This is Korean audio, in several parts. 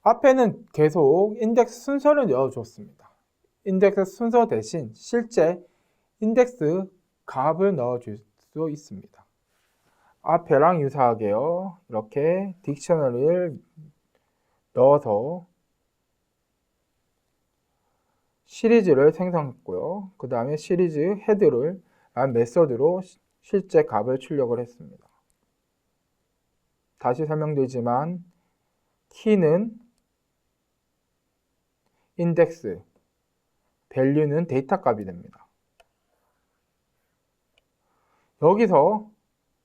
앞에는 계속 인덱스 순서를 넣어줬습니다. 인덱스 순서 대신 실제 인덱스 값을 넣어줄 수 있습니다. 앞에랑 유사하게요. 이렇게 딕셔너리를 넣어서 시리즈를 생성했고요. 그 다음에 시리즈 헤드를 메서드로 실제 값을 출력을 했습니다. 다시 설명드리지만 키는 인덱스, 밸류는 데이터 값이 됩니다. 여기서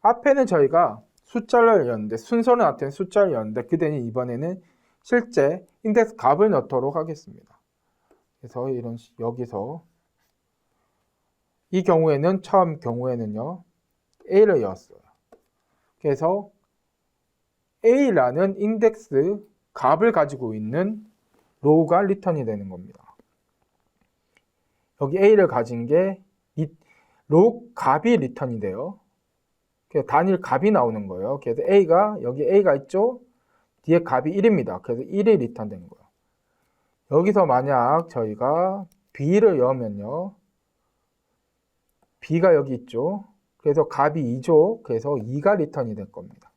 앞에는 저희가 숫자를 넣었는데 순서는 앞에는 숫자를 넣었는데 그대는 이번에는 실제 인덱스 값을 넣도록 하겠습니다. 그래서 여기서 이 경우에는 처음 경우에는요 A를 넣었어요. 그래서 A라는 인덱스 값을 가지고 있는 로우가 리턴이 되는 겁니다. 여기 A를 가진 게 로우 값이 리턴이 돼요. 그래서 단일 값이 나오는 거예요. 그래서 여기 A가 있죠? 뒤에 값이 1입니다. 그래서 1이 리턴된 거예요. 여기서 만약 저희가 B를 넣으면요. B가 여기 있죠? 그래서 값이 2죠? 그래서 2가 리턴이 될 겁니다.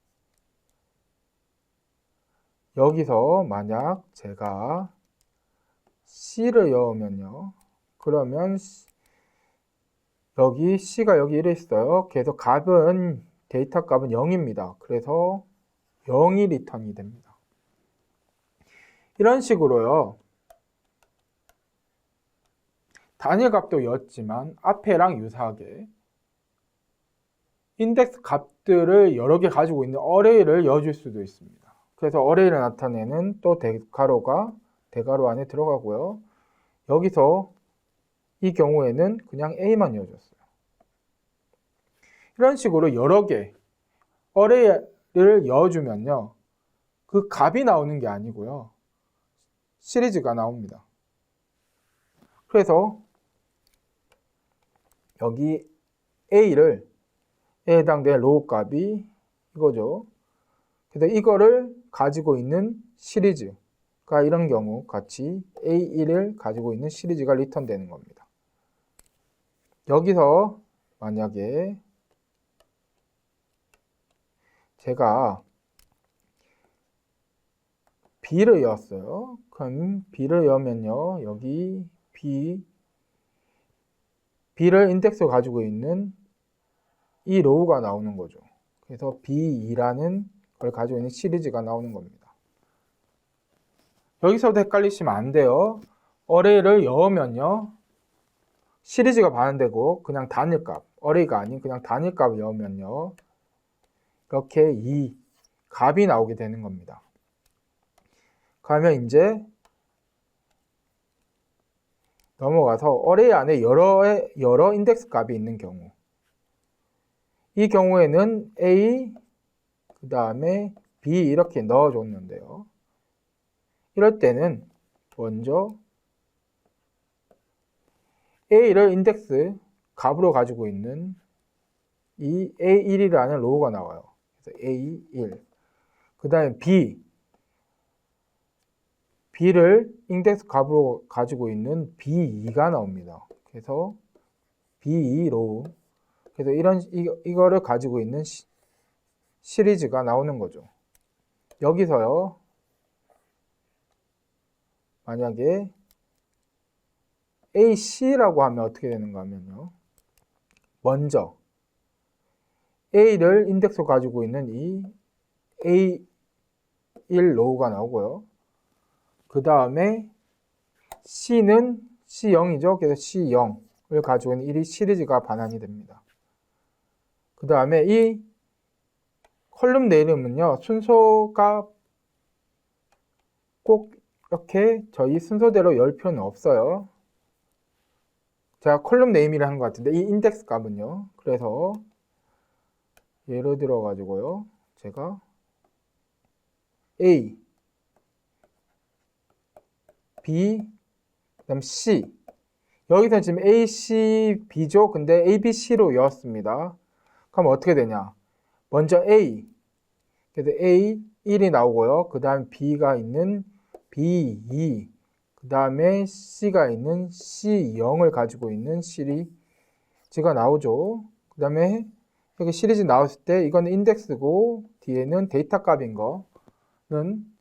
여기서 만약 제가 C를 넣으면요. 그러면 여기 C가 여기 1에 있어요. 그래서 데이터 값은 0입니다. 그래서 0이 리턴이 됩니다. 이런 식으로요. 단일 값도 였지만 앞에랑 유사하게 인덱스 값들을 여러 개 가지고 있는 어레이를 넣어줄 수도 있습니다. 그래서 어레이를 나타내는 또 대괄호가 대괄호 안에 들어가고요. 여기서 이 경우에는 그냥 A만 넣어줬어요. 이런 식으로 여러 개 어레이를 넣어주면요. 그 값이 나오는 게 아니고요. 시리즈가 나옵니다. 그래서 여기 A에 해당되는 로우 값이 이거죠. 그래서 이거를 가지고 있는 시리즈가 이런 경우 같이 A1을 가지고 있는 시리즈가 리턴되는 겁니다. 여기서 만약에 제가 B를 넣었어요. 그럼 B를 넣으면요. 여기 B를 인덱스로 가지고 있는 이 로우가 나오는 거죠. 그래서 B2라는 걸 가지고 있는 시리즈가 나오는 겁니다. 여기서도 헷갈리시면 안 돼요. 어레이를 넣으면요. 시리즈가 반환되고 그냥 단일값, 어레이가 아닌 그냥 단일값을 넣으면요. 이렇게 이 값이 나오게 되는 겁니다. 그러면 이제 넘어가서 어레이 안에 여러 인덱스 값이 있는 경우 이 경우에는 A 그 다음에 B 이렇게 넣어줬는데요. 이럴 때는 먼저 A를 인덱스 값으로 가지고 있는 이 A1이라는 로우가 나와요. 그래서 A1 그 다음에 B를 인덱스 값으로 가지고 있는 B2가 나옵니다. 그래서 B2 로우 그래서 이거를 가지고 있는 시리즈가 나오는 거죠. 여기서요. 만약에 AC라고 하면 어떻게 되는가 하면요. 먼저 A를 인덱스로 가지고 있는 이 A1 로우가 나오고요. 그 다음에 C는 C0이죠. 그래서 C0을 가지고 있는 1이 시리즈가 반환이 됩니다. 그 다음에 이 컬럼 네임은요. 순서가 꼭 이렇게 저희 순서대로 열 필요는 없어요. 제가 컬럼 네임이라 하는 것 같은데 이 인덱스 값은요. 그래서 예를 들어 가지고요. 제가 A, B, 그다음 C 여기서 지금 A, C, B죠. 근데 A, B, C로 이었습니다. 그럼 어떻게 되냐? 먼저 A, 그래서 A 1이 나오고요. 그 다음 B가 있는 B2, 그 다음에 C가 있는 C0을 가지고 있는 시리즈가 나오죠. 그 다음에 여기 시리즈 나왔을 때 이거는 인덱스고 뒤에는 데이터 값인 거는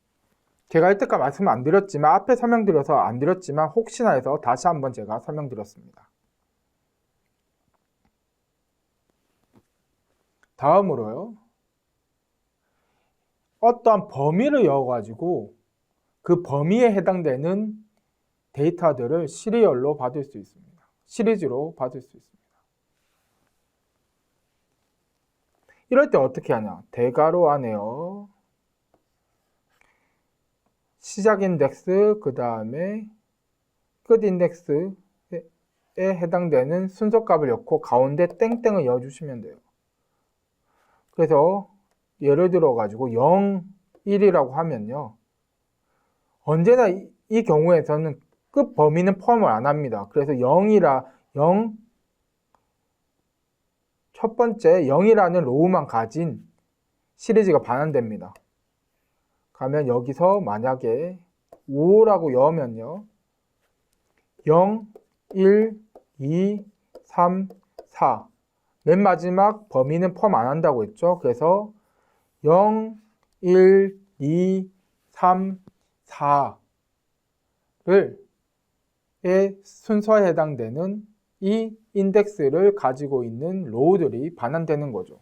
제가 이때까지 말씀 안 드렸지만 앞에 설명드려서 안 드렸지만 혹시나 해서 다시 한번 제가 설명드렸습니다. 다음으로요. 어떠한 범위를 이어가지고 그 범위에 해당되는 데이터들을 시리얼로 받을 수 있습니다. 시리즈로 받을 수 있습니다. 이럴 때 어떻게 하냐? 대괄호 안에요. 시작 인덱스, 그 다음에 끝 인덱스에 해당되는 순서값을 넣고 가운데 땡땡을 넣어주시면 돼요. 그래서 예를 들어 가지고 0, 1이라고 하면요. 언제나 이 경우에서는 끝 범위는 포함을 안 합니다. 그래서 0이라 0 첫 번째 0이라는 로우만 가진 시리즈가 반환됩니다. 가면 여기서 만약에 5라고 넣으면요. 0, 1, 2, 3, 4. 맨 마지막 범위는 포함 안 한다고 했죠. 그래서 0, 1, 2, 3, 4를 의 순서에 해당되는 이 인덱스를 가지고 있는 로우들이 반환되는 거죠.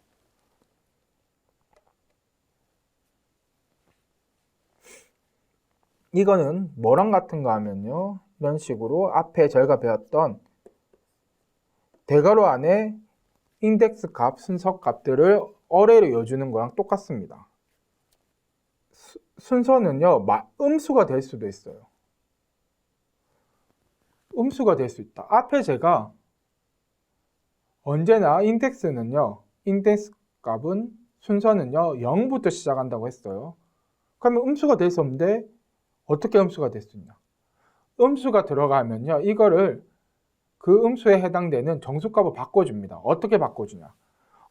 이거는 뭐랑 같은가 하면요. 이런 식으로 앞에 저희가 배웠던 대괄호 안에 인덱스 값, 순서 값들을 어레이로 넣어주는 거랑 똑같습니다. 순서는요, 음수가 될 수도 있어요. 음수가 될 수 있다. 앞에 제가 언제나 인덱스는요, 인덱스 값은 순서는요, 0부터 시작한다고 했어요. 그러면 음수가 될 수 없는데 어떻게 음수가 될 수 있냐? 음수가 들어가면요, 이거를 그 음수에 해당되는 정수값을 바꿔줍니다. 어떻게 바꿔주냐?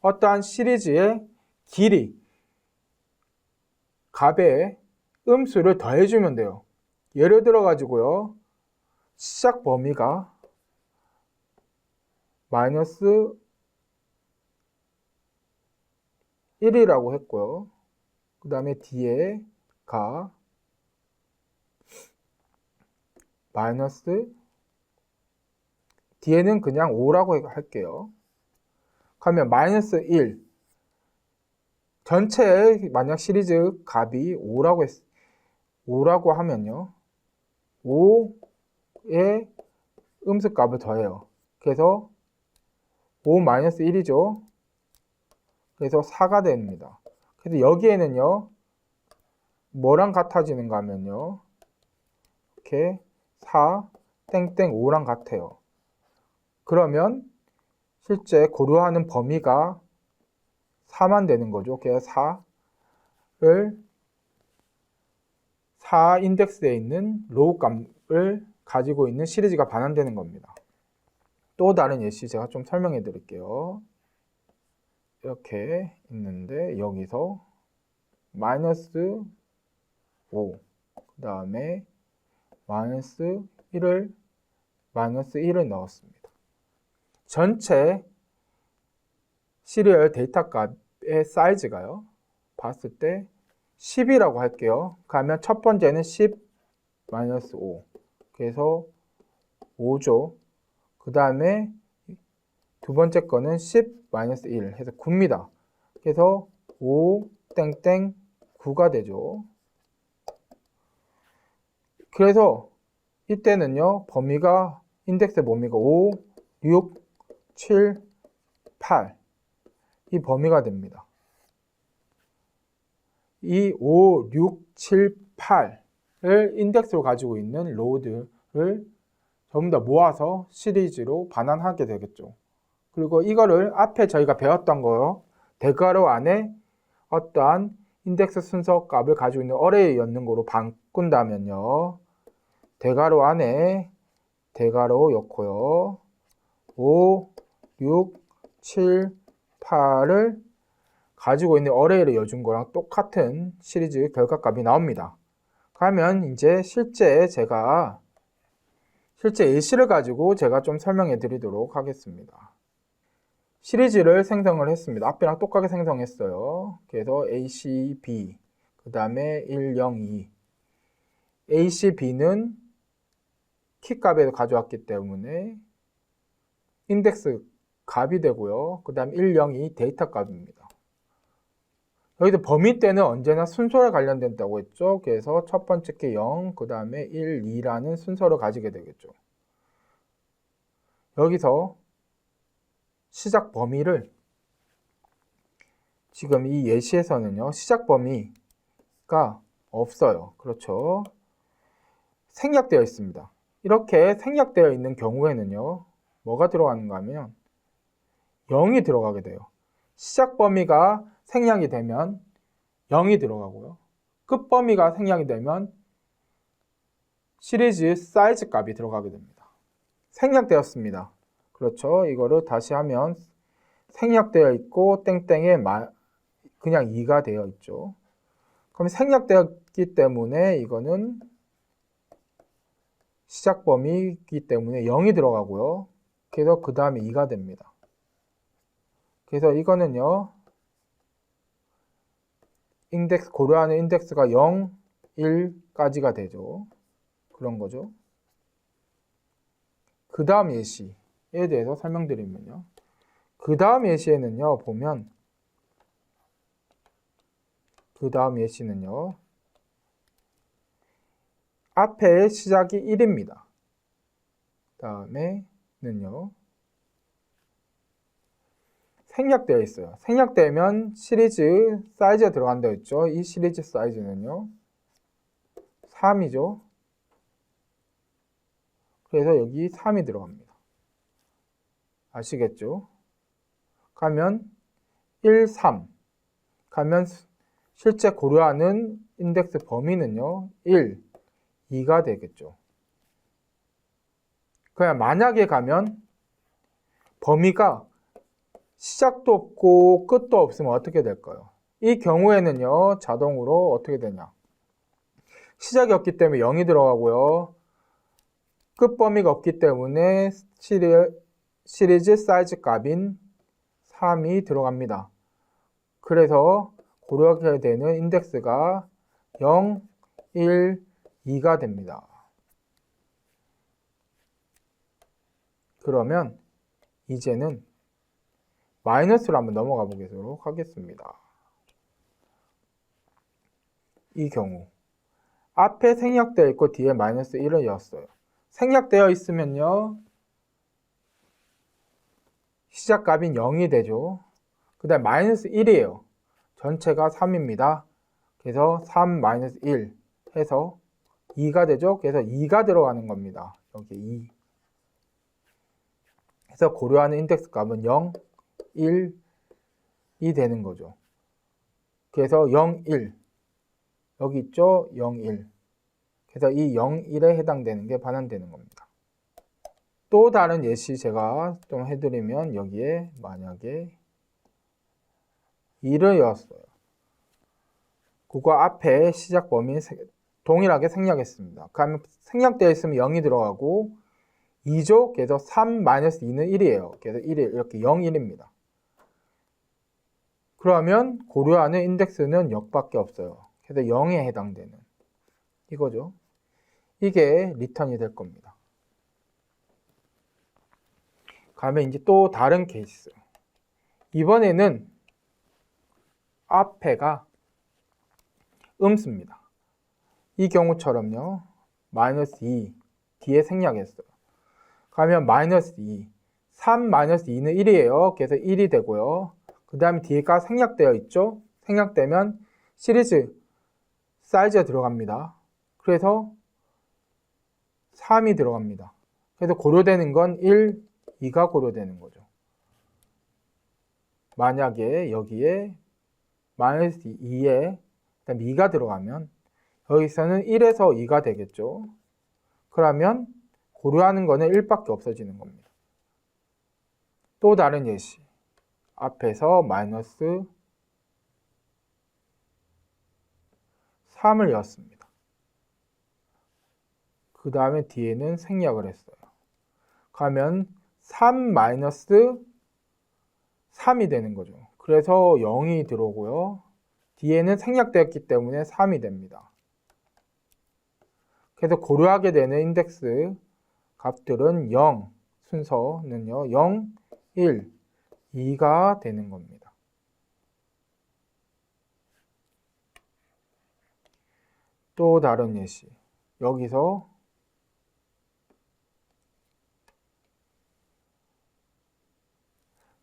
어떠한 시리즈의 길이, 값에 음수를 더해주면 돼요. 예를 들어 가지고요, 시작 범위가 마이너스 1이라고 했고요. 그 다음에 뒤에가 마이너스, 뒤에는 그냥 5라고 할게요. 그러면 마이너스 1. 전체의 만약 시리즈 값이 5라고 하면요. 5의 음수 값을 더해요. 그래서 5 마이너스 1이죠. 그래서 4가 됩니다. 그래서 여기에는요. 뭐랑 같아지는가 하면요. 이렇게 4, 땡땡 5랑 같아요. 그러면 실제 고려하는 범위가 4만 되는 거죠. 그래서 4 인덱스에 있는 로우 값을 가지고 있는 시리즈가 반환되는 겁니다. 또 다른 예시 제가 좀 설명해 드릴게요. 이렇게 있는데 여기서 마이너스 5, 그 다음에 마이너스 1을 넣었습니다. 전체 시리얼 데이터 값의 사이즈가요. 봤을 때 10이라고 할게요. 그러면 첫 번째는 10 마이너스 5. 그래서 5죠. 그 다음에 두 번째 거는 10 마이너스 1 해서 9입니다. 그래서 5 땡땡 9가 되죠. 그래서 이때는요. 범위가 인덱스 범위가 5, 6, 7, 8 이 범위가 됩니다. 이 5, 6, 7, 8을 인덱스로 가지고 있는 로우들을 전부 다 모아서 시리즈로 반환하게 되겠죠. 그리고 이거를 앞에 저희가 배웠던 거요. 대괄호 안에 어떠한 인덱스 순서 값을 가지고 있는 어레이 넣는 거로 바꾼다면요. 대괄호 안에 대괄호 넣고요. 5, 6, 7, 8을 가지고 있는 어레이를 넣어준 거랑 똑같은 시리즈 결과값이 나옵니다. 그러면 이제 실제 예시를 가지고 제가 좀 설명해 드리도록 하겠습니다. 시리즈를 생성을 했습니다. 앞이랑 똑같게 생성했어요. 그래서 ACB, 그 다음에 1, 0, 2. ACB는 키값에서 가져왔기 때문에 인덱스 값이 되고요. 그 다음 1, 0, 2 데이터 값입니다. 여기서 범위 때는 언제나 순서에 관련된다고 했죠. 그래서 첫 번째 게 0, 그 다음에 1, 2라는 순서를 가지게 되겠죠. 여기서 시작 범위를 지금 이 예시에서는요. 시작 범위가 없어요. 그렇죠. 생략되어 있습니다. 이렇게 생략되어 있는 경우에는요. 뭐가 들어가는가 하면 0이 들어가게 돼요. 시작 범위가 생략이 되면 0이 들어가고요. 끝 범위가 생략이 되면 시리즈 사이즈 값이 들어가게 됩니다. 생략되었습니다. 그렇죠. 이거를 다시 하면 생략되어 있고 땡땡에 그냥 2가 되어 있죠. 그럼 생략되었기 때문에 이거는 시작 범위이기 때문에 0이 들어가고요. 그래서 그 다음에 2가 됩니다. 그래서 이거는요. 고려하는 인덱스가 0, 1까지가 되죠. 그런 거죠. 그 다음 예시에 대해서 설명드리면요. 그 다음 예시에는요. 보면 그 다음 예시는요. 앞에 시작이 1입니다. 다음에는요. 생략되어 있어요. 생략되면 시리즈 사이즈가 들어간다고 했죠. 이 시리즈 사이즈는요. 3이죠. 그래서 여기 3이 들어갑니다. 아시겠죠? 가면 1, 3. 가면 실제 고려하는 인덱스 범위는요. 1, 2가 되겠죠. 그냥 만약에 가면 범위가 시작도 없고 끝도 없으면 어떻게 될까요? 이 경우에는요. 자동으로 어떻게 되냐. 시작이 없기 때문에 0이 들어가고요. 끝 범위가 없기 때문에 시리즈 사이즈 값인 3이 들어갑니다. 그래서 고려하게 되는 인덱스가 0, 1, 2가 됩니다. 그러면 이제는 마이너스로 한번 넘어가 보도록 하겠습니다. 이 경우 앞에 생략되어 있고 뒤에 마이너스 1을 넣었어요. 생략되어 있으면요. 시작값인 0이 되죠. 그 다음 마이너스 1이에요. 전체가 3입니다. 그래서 3 마이너스 1 해서 2가 되죠. 그래서 2가 들어가는 겁니다. 여기 2. 그래서 고려하는 인덱스 값은 0, 1이 되는 거죠. 그래서 0, 1. 여기 있죠? 0, 1. 그래서 이 0, 1에 해당되는 게 반환되는 겁니다. 또 다른 예시 제가 좀 해드리면 여기에 만약에 2를 넣었어요. 그거 앞에 시작 범위 동일하게 생략했습니다. 그러면 생략되어 있으면 0이 들어가고 2죠? 그래서 3 마이너스 2는 1이에요. 그래서 1이 이렇게 0, 1입니다. 그러면 고려하는 인덱스는 0밖에 없어요. 그래서 0에 해당되는 이거죠. 이게 리턴이 될 겁니다. 가면 이제 또 다른 케이스. 이번에는 앞에가 음수입니다. 이 경우처럼요. 마이너스 2 뒤에 생략했어요. 가면 마이너스 2 3 마이너스 2는 1이에요. 그래서 1이 되고요. 그 다음에 뒤에가 생략되어 있죠. 생략되면 시리즈 사이즈가 들어갑니다. 그래서 3이 들어갑니다. 그래서 고려되는 건 1, 2가 고려되는 거죠. 만약에 여기에 마이너스 2에 그다음 2가 들어가면 여기서는 1에서 2가 되겠죠. 그러면 고려하는 거는 1밖에 없어지는 겁니다. 또 다른 예시. 앞에서 마이너스 3을 넣었습니다. 그 다음에 뒤에는 생략을 했어요. 가면 3-3이 되는 거죠. 그래서 0이 들어오고요. 뒤에는 생략되었기 때문에 3이 됩니다. 그래서 고려하게 되는 인덱스 값들은 0, 순서는요, 0, 1, 2가 되는 겁니다. 또 다른 예시. 여기서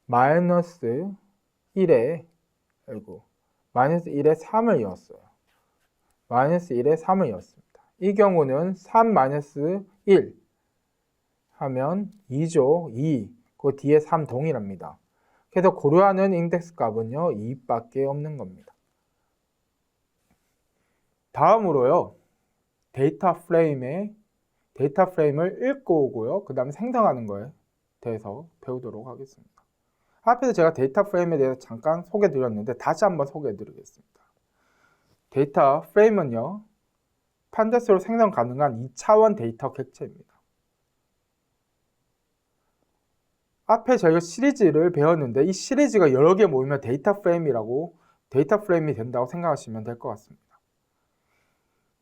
마이너스 1에 3을 이었어요. 마이너스 1에 3을 이었습니다. 이 경우는 3-1 하면 2죠. 2. 그 뒤에 3 동일합니다. 그래서 고려하는 인덱스 값은요, 2밖에 없는 겁니다. 다음으로요, 데이터 프레임을 읽고 오고요. 그 다음에 생성하는 거에 대해서 배우도록 하겠습니다. 앞에서 제가 데이터 프레임에 대해서 잠깐 소개해 드렸는데 다시 한번 소개해 드리겠습니다. 데이터 프레임은요, 판자수로 생성 가능한 2차원 데이터 객체입니다. 앞에 저희가 시리즈를 배웠는데 이 시리즈가 여러 개 모이면 데이터 프레임이 된다고 생각하시면 될 것 같습니다.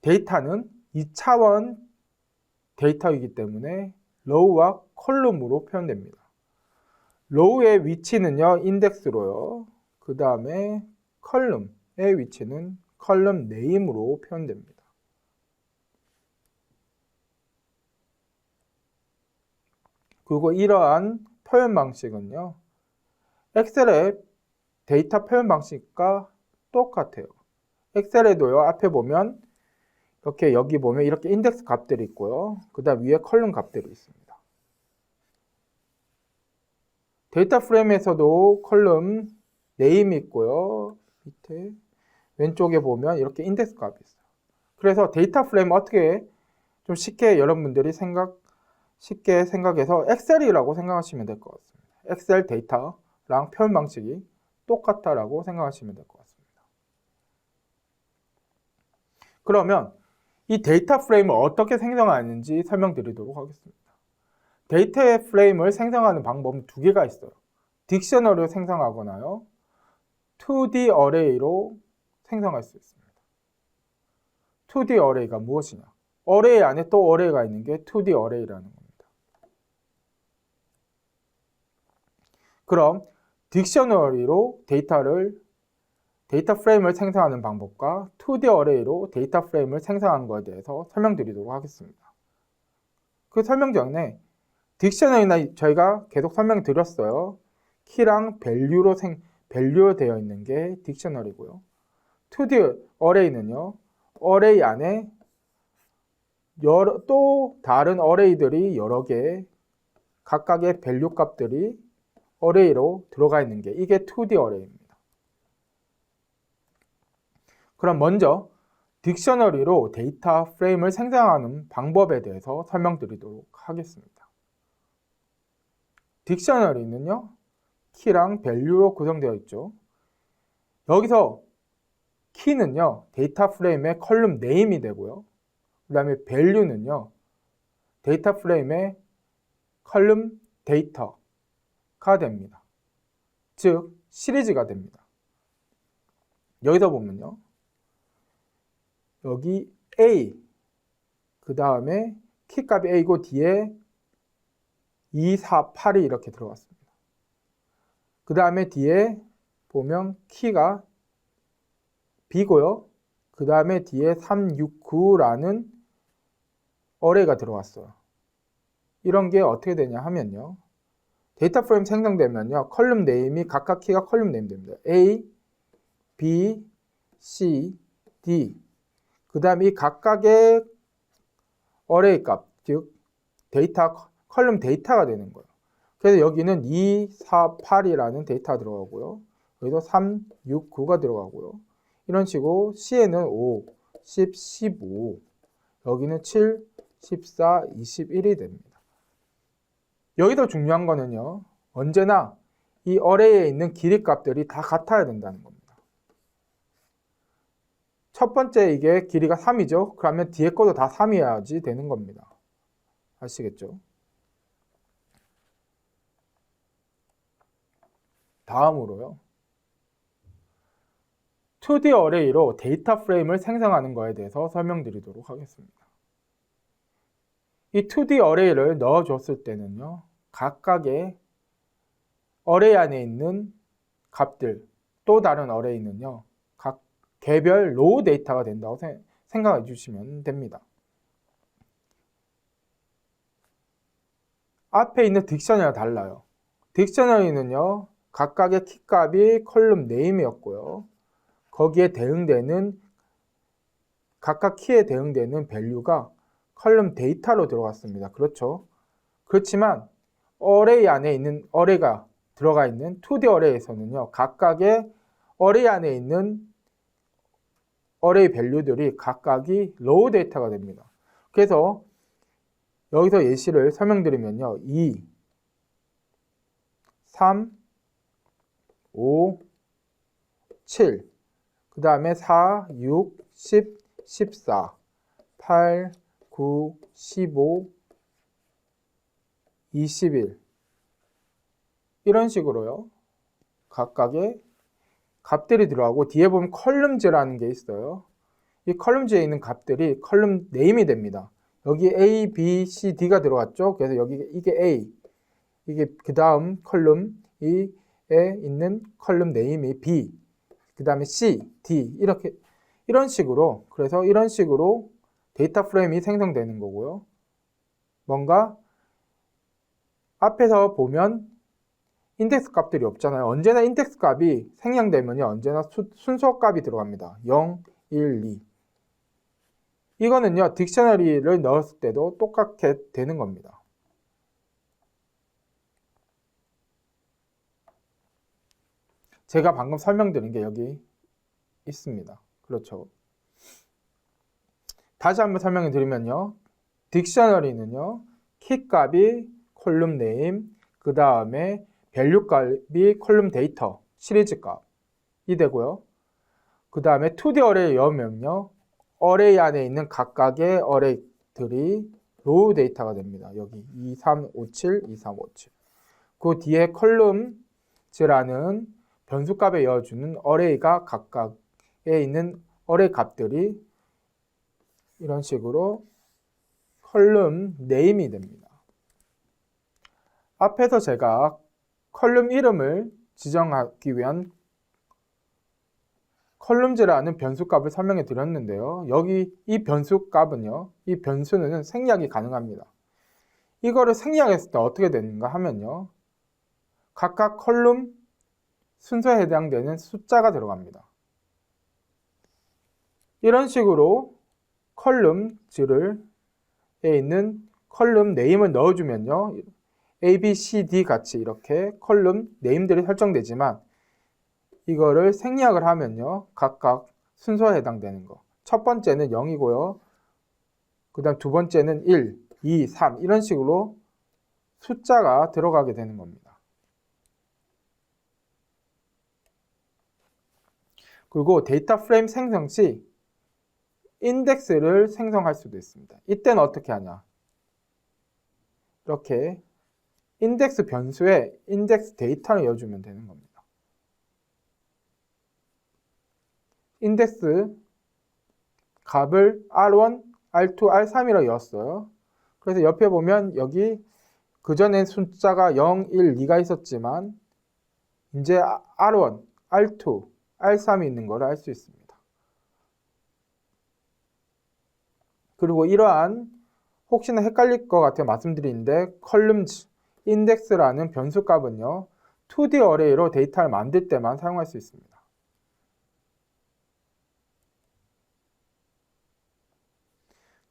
데이터는 2차원 데이터이기 때문에 로우와 컬럼으로 표현됩니다. 로우의 위치는요, 인덱스로요. 그 다음에 컬럼의 위치는 컬럼 네임으로 표현됩니다. 그리고 이러한 표현 방식은요, 엑셀의 데이터 표현 방식과 똑같아요. 엑셀에도요, 앞에 보면 여기 보면 이렇게 인덱스 값들이 있고요. 그 다음 위에 컬럼 값들이 있습니다. 데이터 프레임에서도 컬럼 네임이 있고요. 밑에 왼쪽에 보면 이렇게 인덱스 값이 있어요. 그래서 데이터 프레임 어떻게 좀 쉽게 여러분들이 쉽게 생각해서 엑셀이라고 생각하시면 될 것 같습니다. 엑셀 데이터랑 표현 방식이 똑같다라고 생각하시면 될 것 같습니다. 그러면 이 데이터 프레임을 어떻게 생성하는지 설명드리도록 하겠습니다. 데이터 프레임을 생성하는 방법은 두 개가 있어요. 딕셔너리로 생성하거나요, 2D 어레이로 생성할 수 있습니다. 2D 어레이가 무엇이냐? 어레이 안에 또 어레이가 있는 게 2D 어레이라는 겁니다. 그럼 딕셔너리로 데이터 프레임을 생성하는 방법과 2D 어레이로 데이터 프레임을 생성하는 것에 대해서 설명드리도록 하겠습니다. 그 설명 전에 딕셔너리나 저희가 계속 설명드렸어요. 키랑 밸류로 되어 있는 게 딕셔너리고요. 2D 어레이는요, 어레이 안에 또 다른 어레이들이 여러 개, 각각의 밸류 값들이 어레이로 들어가 있는 게 이게 2D 어레이입니다. 그럼 먼저 딕셔너리로 데이터 프레임을 생성하는 방법에 대해서 설명드리도록 하겠습니다. 딕셔너리는요, 키랑 밸류로 구성되어 있죠. 여기서 키는요, 데이터 프레임의 컬럼 네임이 되고요. 그 다음에 밸류는요, 데이터 프레임의 컬럼 데이터가 됩니다. 즉, 시리즈가 됩니다. 여기서 보면요, 여기 A, 그 다음에 키값이 A고 뒤에 2, 4, 8이 이렇게 들어갔습니다. 그 다음에 뒤에 보면 키가 B고요. 그 다음에 뒤에 3, 6, 9라는 어레이가 들어왔어요. 이런 게 어떻게 되냐 하면요, 데이터 프레임 생성되면요, 컬럼 네임이 각각 키가 컬럼 네임 됩니다. A, B, C, D. 그 다음에 이 각각의 어레이 값, 즉 컬럼 데이터가 되는 거예요. 그래서 여기는 2, 4, 8이라는 데이터가 들어가고요. 여기도 3, 6, 9가 들어가고요. 이런 식으로 C에는 5, 10, 15, 여기는 7, 14, 21이 됩니다. 여기서 중요한 거는요, 언제나 이 어레이에 있는 길이 값들이 다 같아야 된다는 겁니다. 첫 번째 이게 길이가 3이죠. 그러면 뒤에 것도 다 3이어야지 되는 겁니다. 아시겠죠? 다음으로요. 2D 어레이로 데이터 프레임을 생성하는 거에 대해서 설명드리도록 하겠습니다. 이 2D 어레이를 넣어줬을 때는요. 각각의 어레이 안에 있는 값들, 또 다른 어레이는요. 각 개별 로우 데이터가 된다고 생각해 주시면 됩니다. 앞에 있는 딕셔너리와 달라요. 딕셔너리는요. 각각의 키값이 컬럼 네임이었고요. 거기에 대응되는 각각 키에 대응되는 밸류가 컬럼 데이터로 들어갔습니다. 그렇죠? 그렇지만 어레이 안에 있는 어레이가 들어가 있는 2D 어레이에서는요. 각각의 어레이 안에 있는 어레이 밸류들이 각각이 로우 데이터가 됩니다. 그래서 여기서 예시를 설명드리면요. 2, 3, 5, 7, 그 다음에 4, 6, 10, 14, 8, 9, 15, 21 이런 식으로요. 각각의 값들이 들어가고 뒤에 보면 컬럼즈라는 게 있어요. 이 컬럼즈에 있는 값들이 컬럼 네임이 됩니다. 여기 A, B, C, D가 들어갔죠. 그래서 여기 이게 A, 이게 그 다음 컬럼에 있는 컬럼 네임이 B, 그 다음에 C, D 이렇게 이런 식으로 그래서 이런 식으로 데이터 프레임이 생성되는 거고요. 뭔가 앞에서 보면 인덱스 값들이 없잖아요. 언제나 인덱스 값이 생성되면요. 언제나 순서 값이 들어갑니다. 0, 1, 2. 이거는요. 딕셔너리를 넣었을 때도 똑같게 되는 겁니다. 제가 방금 설명드린 게 여기 있습니다. 그렇죠. 다시 한번 설명해 드리면요. 딕셔너리는요. 키 값이 콜룸 네임, 그 다음에 밸류 값이 콜룸 데이터, 시리즈 값이 되고요. 그 다음에 2D 어레이 넣으면요. 어레이 안에 있는 각각의 어레이들이 로우 데이터가 됩니다. 여기 2357, 2357. 그 뒤에 컬럼즈라는 변수값에 이어주는 어레이가 각각에 있는 어레이 값들이 이런 식으로 컬럼 네임이 됩니다. 앞에서 제가 컬럼 이름을 지정하기 위한 컬럼즈라는 변수값을 설명해 드렸는데요. 여기 이 변수값은요. 이 변수는 생략이 가능합니다. 이거를 생략했을 때 어떻게 되는가 하면요. 각각 컬럼 순서에 해당되는 숫자가 들어갑니다. 이런 식으로 컬럼즈에 있는 컬럼 네임을 넣어주면요. A, B, C, D 같이 이렇게 컬럼 네임들이 설정되지만 이거를 생략을 하면요. 각각 순서에 해당되는 거. 첫 번째는 0이고요. 그 다음 두 번째는 1, 2, 3 이런 식으로 숫자가 들어가게 되는 겁니다. 그리고 데이터 프레임 생성 시 인덱스를 생성할 수도 있습니다. 이때는 어떻게 하냐. 이렇게 인덱스 변수에 인덱스 데이터를 넣어주면 되는 겁니다. 인덱스 값을 R1, R2, R3이라고 넣었어요. 그래서 옆에 보면 여기 그전엔 숫자가 0, 1, 2가 있었지만 이제 R1, R2, R3이 있는 걸 알 수 있습니다. 그리고 이러한 혹시나 헷갈릴 것 같아 말씀드리는데 컬럼즈, 인덱스라는 변수 값은요. 2D 어레이로 데이터를 만들 때만 사용할 수 있습니다.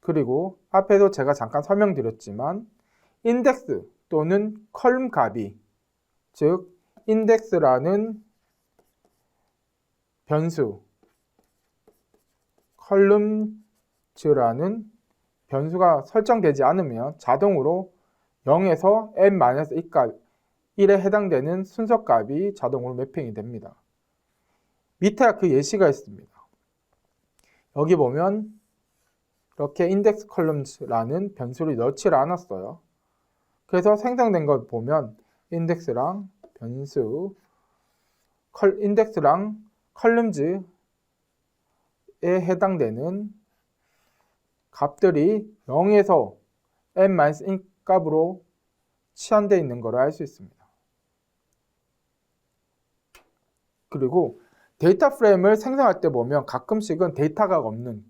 그리고 앞에도 제가 잠깐 설명드렸지만 인덱스 또는 컬럼 값이 즉 인덱스라는 변수 컬럼즈라는 변수가 설정되지 않으면 자동으로 0에서 n-1 값 1에 해당되는 순서 값이 자동으로 매핑이 됩니다. 밑에 그 예시가 있습니다. 여기 보면 이렇게 index columns라는 변수를 넣지를 않았어요. 그래서 생성된 걸 보면 인덱스랑 변수, 인덱스랑 columns에 해당되는 값들이 0에서 n-1 값으로 치환되어 있는 걸 알 수 있습니다. 그리고 데이터 프레임을 생성할 때 보면 가끔씩은 데이터가 없는,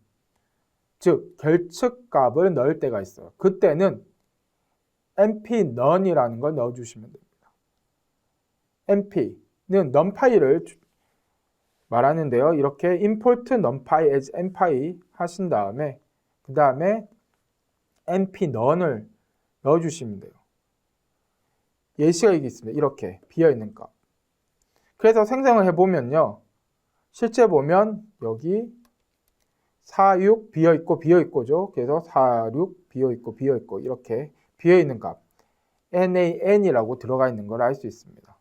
즉 결측 값을 넣을 때가 있어요. 그때는 np none이라는 걸 넣어주시면 됩니다. np는 numpy를 말하는데요. 이렇게 import numpy as npy 하신 다음에 그 다음에 np none을 넣어주시면 돼요. 예시가 여기 있습니다. 이렇게 비어있는 값. 그래서 생성을 해보면요. 실제 보면 여기 46 비어있고죠. 그래서 46 비어있고 이렇게 비어있는 값 nan이라고 들어가 있는 걸 알 수 있습니다.